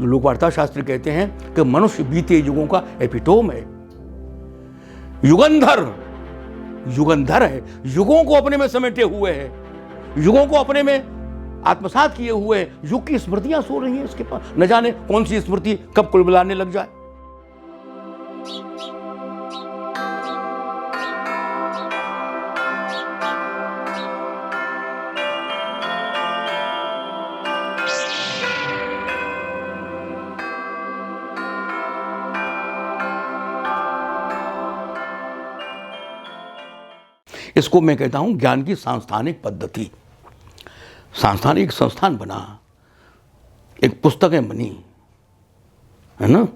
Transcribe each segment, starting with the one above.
जो लोक वार्ता शास्त्री कहते हैं कि मनुष्य बीते युगों का एपिटोम है, युगंधर, युगंधर है, युगों को अपने में समेटे हुए है, युगों को अपने में आत्मसात किए हुए है। युग की स्मृतियां सो रही हैं इसके पास, न जाने कौन सी स्मृति कब कुलबुलाने लग जाए। इसको मैं कहता हूं ज्ञान की सांस्थानिक पद्धति। सांस्थानिक संस्थान बना, एक पुस्तकें बनी, है ना,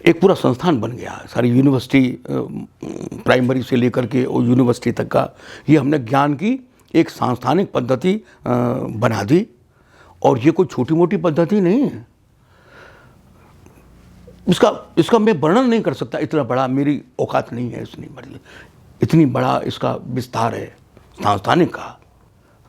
एक पूरा संस्थान बन गया, सारी यूनिवर्सिटी, प्राइमरी से लेकर के और यूनिवर्सिटी तक का, ये हमने ज्ञान की एक सांस्थानिक पद्धति बना दी। और ये कोई छोटी मोटी पद्धति नहीं है, इसका मैं वर्णन नहीं कर सकता, इतना बड़ा मेरी औकात नहीं है, इतनी बड़ा इसका विस्तार है सांस्थानिक का।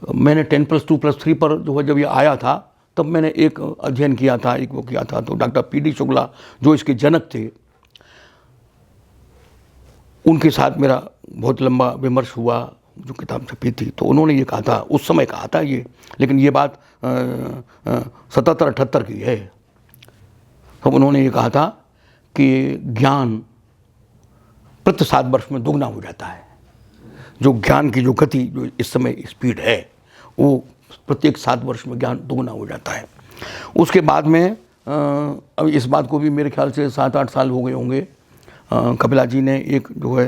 मैंने 10+2+3 पर जो है जब ये आया था तब मैंने एक अध्ययन किया था, एक वो किया था, तो डॉक्टर PD शुक्ला जो इसके जनक थे उनके साथ मेरा बहुत लंबा विमर्श हुआ, जो किताब छपी थी। तो उन्होंने ये कहा था, उस समय कहा था ये, लेकिन ये बात 77-78 की है। तो उन्होंने ये कहा था कि ज्ञान प्रति 7 वर्ष में दुगना हो जाता है। जो ज्ञान की जो गति, जो इस समय स्पीड है, वो प्रत्येक 7 वर्ष में ज्ञान दुगना हो जाता है। उसके बाद में अब इस बात को भी मेरे ख्याल से 7-8 साल हो गए होंगे, कपिला जी ने एक जो है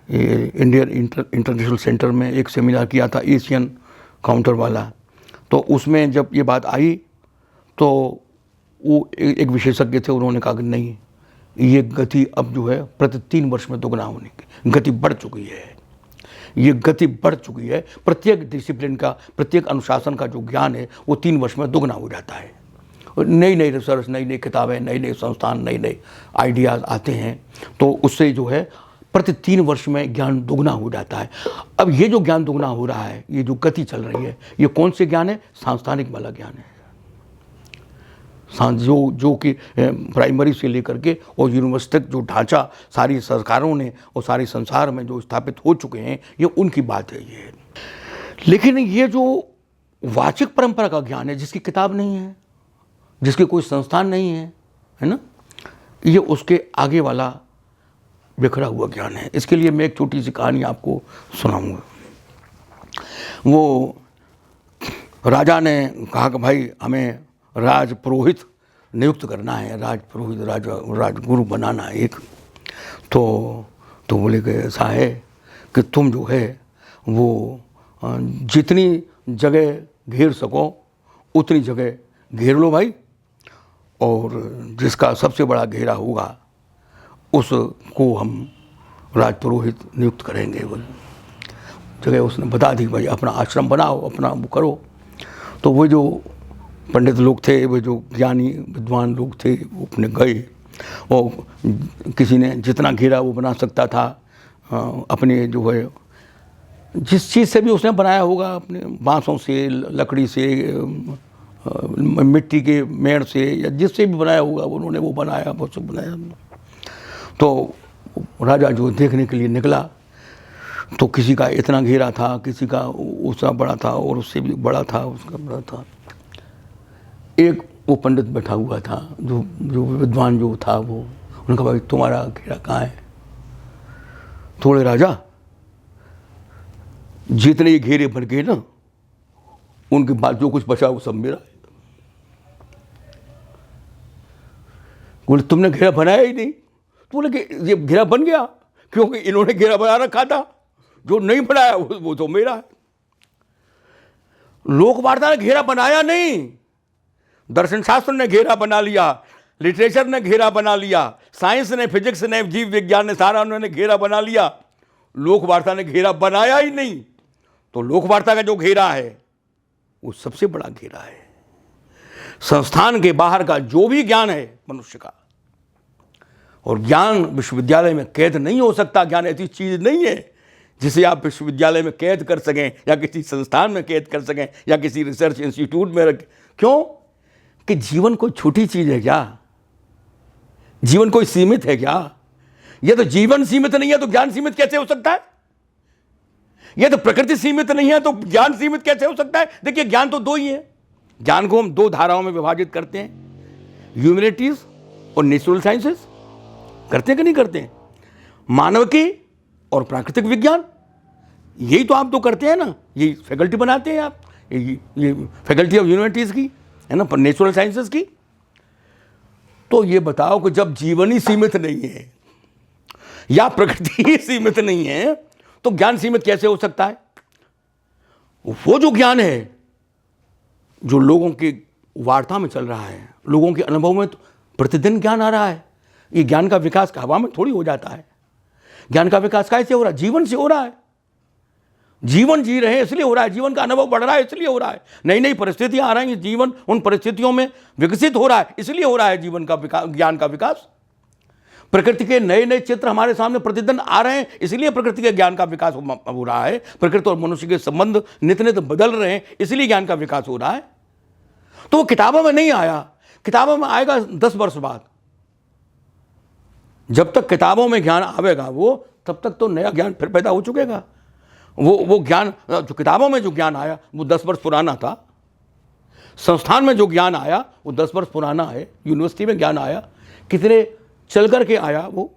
इंडियन इंटरनेशनल सेंटर में एक सेमिनार किया था, एशियन काउंटर वाला। तो उसमें जब ये बात आई तो वो एक विशेषज्ञ थे, उन्होंने कहा कि नहीं, ये गति अब जो है प्रति 3 वर्ष में दुगना होने की गति बढ़ चुकी है, ये गति बढ़ चुकी है। प्रत्येक डिसिप्लिन का, प्रत्येक अनुशासन का जो ज्ञान है वो 3 वर्ष में दुगना हो जाता है। नई नई रिसर्च, नई नई किताबें, नई नई संस्थान, नई नई आइडियाज़ आते हैं, तो उससे जो है प्रति 3 वर्ष में ज्ञान दुगना हो जाता है। अब ये जो ज्ञान दुगना हो रहा है, ये जो गति चल रही है, ये कौन से ज्ञान है? सांस्थानिक वाला ज्ञान है, जो कि प्राइमरी से लेकर के और यूनिवर्सिटी तक जो ढांचा सारी सरकारों ने और सारे संसार में जो स्थापित हो चुके हैं, ये उनकी बात है ये। लेकिन ये जो वाचिक परंपरा का ज्ञान है, जिसकी किताब नहीं है, जिसके कोई संस्थान नहीं है ना, ये उसके आगे वाला बिखरा हुआ ज्ञान है। इसके लिए मैं एक छोटी सी कहानी आपको सुनाऊंगा। वो राजा ने कहा कि भाई हमें राज पुरोहित नियुक्त करना है, राज पुरोहित, राजगुरु बनाना है एक। तो बोले कि ऐसा है कि तुम जो है वो जितनी जगह घेर सको उतनी जगह घेर लो भाई, और जिसका सबसे बड़ा घेरा होगा उसको हम राज पुरोहित नियुक्त करेंगे। वो जगह उसने बता दी, भाई अपना आश्रम बनाओ, अपना वो करो। तो वो जो पंडित लोग थे, वो जो ज्ञानी विद्वान लोग थे, वो अपने गए और किसी ने जितना घेरा वो बना सकता था, अपने जो है जिस चीज़ से भी उसने बनाया होगा, अपने बांसों से, लकड़ी से, मिट्टी के मेड़ से, या जिससे भी बनाया होगा उन्होंने वो बनाया, वो सब बनाया। तो राजा जो देखने के लिए निकला तो किसी का इतना घेरा था, किसी का उसका बड़ा था और उससे भी बड़ा था, उसका बड़ा था। एक वो पंडित बैठा हुआ था, जो विद्वान जो था, वो उन्होंने कहा भाई तुम्हारा घेरा कहाँ है? तो बोले राजा जितने ये घेरे बन गए ना, उनके बाद जो कुछ बचा वो सब मेरा है। बोले तुमने घेरा बनाया ही नहीं। तो बोले कि ये घेरा बन गया क्योंकि इन्होंने घेरा बना रखा था, जो नहीं बनाया वो तो मेरा है। लोक वार्ता ने घेरा बनाया नहीं, दर्शन शास्त्र ने घेरा बना लिया, लिटरेचर ने घेरा बना लिया, साइंस ने, फिजिक्स ने, जीव विज्ञान ने, सारा उन्होंने घेरा बना लिया। लोक वार्ता ने घेरा बनाया ही नहीं। तो लोक वार्ता का जो घेरा है वो सबसे बड़ा घेरा है। संस्थान के बाहर का जो भी ज्ञान है मनुष्य का, और ज्ञान विश्वविद्यालय में कैद नहीं हो सकता। ज्ञान ऐसी चीज नहीं है जिसे आप विश्वविद्यालय में कैद कर सकें, या किसी संस्थान में कैद कर सकें, या किसी रिसर्च इंस्टीट्यूट में रख। क्यों कि जीवन कोई छोटी चीज है क्या? जीवन कोई सीमित है क्या? यह तो जीवन सीमित नहीं है तो ज्ञान सीमित कैसे हो सकता है? यह तो प्रकृति सीमित नहीं है तो ज्ञान सीमित कैसे हो सकता है? देखिए, ज्ञान तो दो ही है। ज्ञान को हम दो धाराओं में विभाजित करते हैं, ह्यूमैनिटीज और नेचुरल साइंसेस। करते हैं कि नहीं करते हैं? मानव की और प्राकृतिक विज्ञान, यही तो आप तो करते हैं ना, यही फैकल्टी बनाते हैं आप, ये फैकल्टी ऑफ ह्यूमैनिटीज की है ना, नेचुरल साइंसेस की। तो ये बताओ कि जब जीवन ही सीमित नहीं है या प्रकृति ही सीमित नहीं है तो ज्ञान सीमित कैसे हो सकता है? वो जो ज्ञान है जो लोगों की वार्ता में चल रहा है, लोगों के अनुभव में तो प्रतिदिन ज्ञान आ रहा है। ये ज्ञान का विकास हवा में थोड़ी हो जाता है। ज्ञान का विकास कैसे हो रहा है? जीवन से हो रहा है। जीवन जी रहे हैं इसलिए हो रहा है, जीवन का अनुभव बढ़ रहा है इसलिए हो रहा है, नई नई परिस्थितियां आ रही हैं, जीवन उन परिस्थितियों में विकसित हो रहा है इसलिए हो रहा है जीवन का विकास, ज्ञान का विकास। प्रकृति के नए नए चित्र हमारे सामने प्रतिदिन आ रहे हैं इसलिए प्रकृति के ज्ञान का विकास हो रहा है। प्रकृति और मनुष्य के संबंध नित नित बदल रहे हैं इसलिए ज्ञान का विकास हो रहा है। तो वो किताबों में नहीं आया, किताबों में आएगा 10 वर्ष बाद। जब तक किताबों में ज्ञान आवेगा वो, तब तक तो नया ज्ञान फिर पैदा हो चुकेगा। वो ज्ञान जो किताबों में जो ज्ञान आया वो 10 वर्ष पुराना था। संस्थान में जो ज्ञान आया वो 10 वर्ष पुराना है। यूनिवर्सिटी में ज्ञान आया, कितने चल करके आया वो,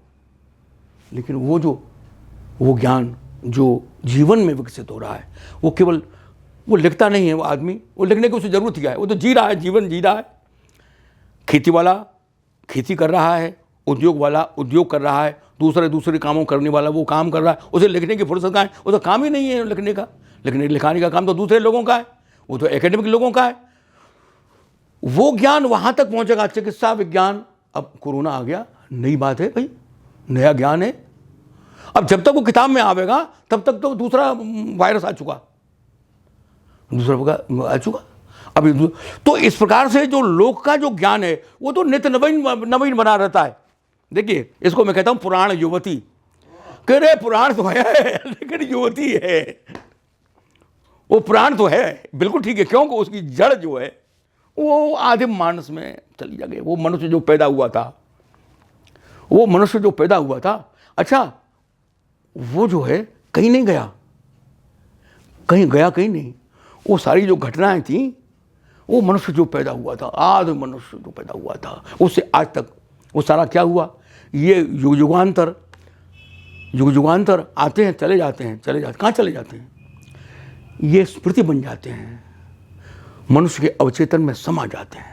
लेकिन वो ज्ञान जो जीवन में विकसित हो रहा है वो केवल वो लिखता नहीं है। वो आदमी, वो लिखने की उसे जरूरत क्या है? वो तो जी रहा है, जीवन जी रहा है। खेती वाला खेती कर रहा है, उद्योग वाला उद्योग कर रहा है, दूसरे कामों करने वाला वो काम कर रहा है। उसे लिखने की फुर्सत कहाँ है? वो तो काम ही नहीं है लिखने का। लिखाने का काम तो दूसरे लोगों का है, वो तो एकेडमिक लोगों का है। वो ज्ञान वहां तक पहुंचेगा। चिकित्सा विज्ञान, अब कोरोना आ गया, नई बात है भाई, नया ज्ञान है। अब जब तक वो किताब में आवेगा तब तक तो दूसरा वायरस आ चुका, अभी। तो इस प्रकार से जो लोक का जो ज्ञान है वो तो नित्य नवीन बना रहता है। देखिए, इसको मैं कहता हूं पुराण युवती। कह रहे पुराण तो है लेकिन युवती है। वो पुराण तो है बिल्कुल ठीक है, क्योंकि उसकी जड़ जो है वो आदिम मानस में चली गई। वो मनुष्य जो पैदा हुआ था, अच्छा वो जो है कहीं नहीं गया, कहीं नहीं। वो सारी जो घटनाएं थी, वो मनुष्य जो पैदा हुआ था, आदि मनुष्य जो पैदा हुआ था, उससे आज तक वो सारा क्या हुआ? ये युगांतर आते हैं, चले जाते हैं। कहाँ चले जाते हैं? ये स्मृति बन जाते हैं, मनुष्य के अवचेतन में समा जाते हैं।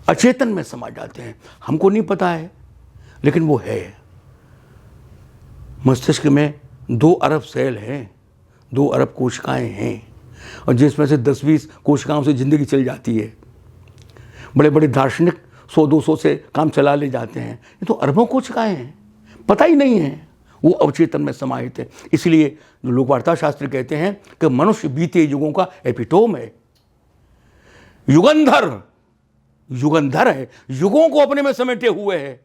अचेतन में समा जाते हैं। हमको नहीं पता है लेकिन वो है। मस्तिष्क में 2 अरब सेल हैं, 2 अरब कोशिकाएं हैं, और जिसमें से 10-20 कोशिकाओं से जिंदगी चल जाती है। बड़े बड़े दार्शनिक 100-200 से काम चला ले जाते हैं। ये तो अरबों कोशिकाएं हैं, पता ही नहीं है, वो अवचेतन में समाहित है। इसलिए जो लोक वार्ता शास्त्र कहते हैं कि मनुष्य बीते युगों का एपिटोम है, युगंधर है, युगों को अपने में समेटे हुए है,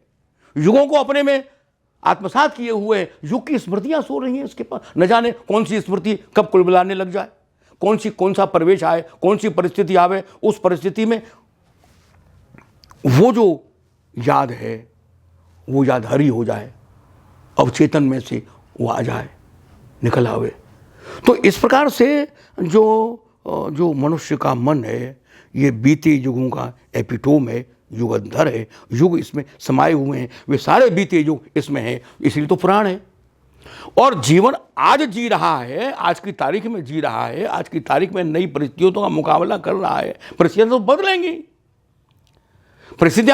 युगों को अपने में आत्मसात किए हुए है। युग की स्मृतियां सो रही हैं इसके पास। न जाने कौन सी स्मृति कब कुलबुलाने लग जाए, कौन सा प्रवेश आए, कौन सी परिस्थिति आवे, उस परिस्थिति में वो जो याद है वो याद हरी हो जाए, अवचेतन में से वो आ जाए, निकल आवे। तो इस प्रकार से जो मनुष्य का मन है ये बीते युगों का एपिटोम है, युगंधर है। युग इसमें समाये हुए हैं, वे सारे बीते युग इसमें हैं, इसलिए तो पुराण है। और जीवन आज जी रहा है, आज की तारीख में जी रहा है, आज की तारीख में नई परिस्थितियों का मुकाबला कर रहा है। परिस्थितियां तो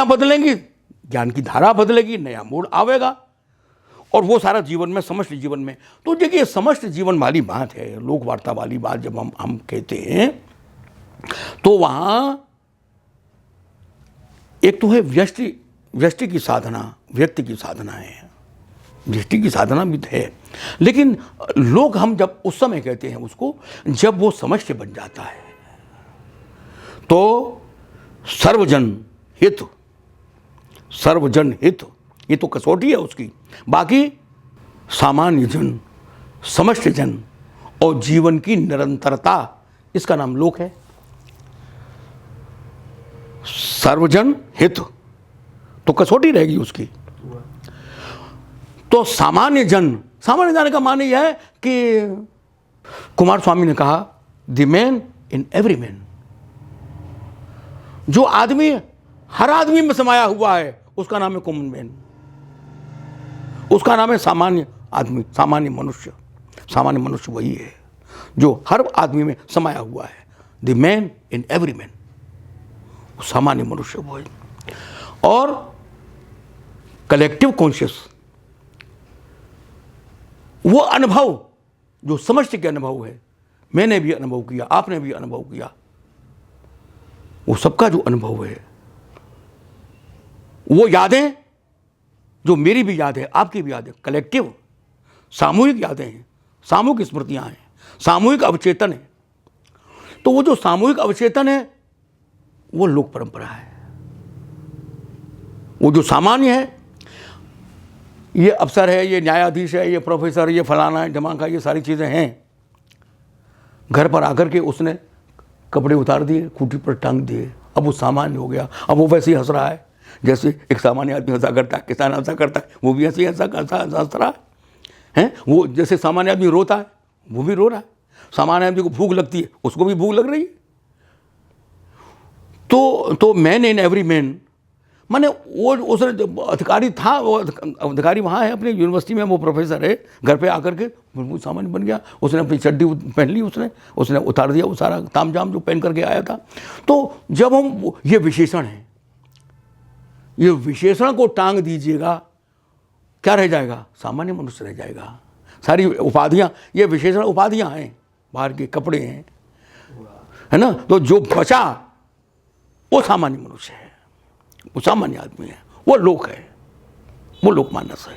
बदलेंगी, ज्ञान की धारा बदलेगी, नया मोड़ आवेगा, और वो सारा जीवन में, समष्टि जीवन में। तो देखिए, समष्टि जीवन वाली बात है, लोक वार्ता वाली बात जब हम कहते हैं तो वहां एक तो है व्यष्टि की साधना, व्यक्ति की साधना है, दृष्टि की साधना भी है। लेकिन लोग हम जब उस समय कहते हैं उसको, जब वो समष्टि बन जाता है तो सर्वजन हित ये तो कसौटी है उसकी। बाकी सामान्य जन, समष्टि जन और जीवन की निरंतरता, इसका नाम लोक है। सर्वजन हित तो कसौटी रहेगी उसकी। तो सामान्य जन का माने यह है कि कुमार स्वामी ने कहा the man in every man, जो आदमी हर आदमी में समाया हुआ है उसका नाम है कॉमन मैन, उसका नाम है सामान्य आदमी, सामान्य मनुष्य। सामान्य मनुष्य वही है जो हर आदमी में समाया हुआ है। The man in every man, सामान्य मनुष्य वो है। और कलेक्टिव कॉन्शियस, वो अनुभव जो समष्टि के अनुभव है, मैंने भी अनुभव किया, आपने भी अनुभव किया, वो सबका जो अनुभव है, वो यादें जो मेरी भी याद है, आपकी भी याद है, कलेक्टिव सामूहिक यादें हैं, सामूहिक स्मृतियां हैं, सामूहिक अवचेतन है। तो वो जो सामूहिक अवचेतन है वो लोक परंपरा है। वो जो सामान्य है, ये अफसर है, ये न्यायाधीश है, ये प्रोफेसर, ये फलाना है, ढमाका, ये सारी चीज़ें हैं। घर पर आकर के उसने कपड़े उतार दिए, खूंटी पर टांग दिए, अब वो सामान्य हो गया। अब वो वैसे ही हंस रहा है जैसे एक सामान्य आदमी हंसा करता है, किसान हंसा करता है, वो भी ऐसे ही हंस रहा है। वो जैसे सामान्य आदमी रोता है, वो भी रो रहा है। सामान्य आदमी को भूख लगती है, उसको भी भूख लग रही है। तो मैन इन एवरी मैन माने वो उस अधिकारी था, वो अधिकारी वहाँ है अपनी यूनिवर्सिटी में, वो प्रोफेसर है, घर पे आकर के वो सामान्य बन गया। उसने अपनी चड्डी पहन ली, उसने उतार दिया वो सारा तामझाम जो पहन करके आया था। तो जब हम ये विशेषण है, ये विशेषण को टांग दीजिएगा, क्या रह जाएगा? सामान्य मनुष्य रह जाएगा। सारी उपाधियाँ, ये विशेषण उपाधियाँ हैं, बाहर के कपड़े हैं, है ना। तो जो बचा वो सामान्य मनुष्य है, वो सामान्य आदमी है, वो लोक है, वो लोकमानस है।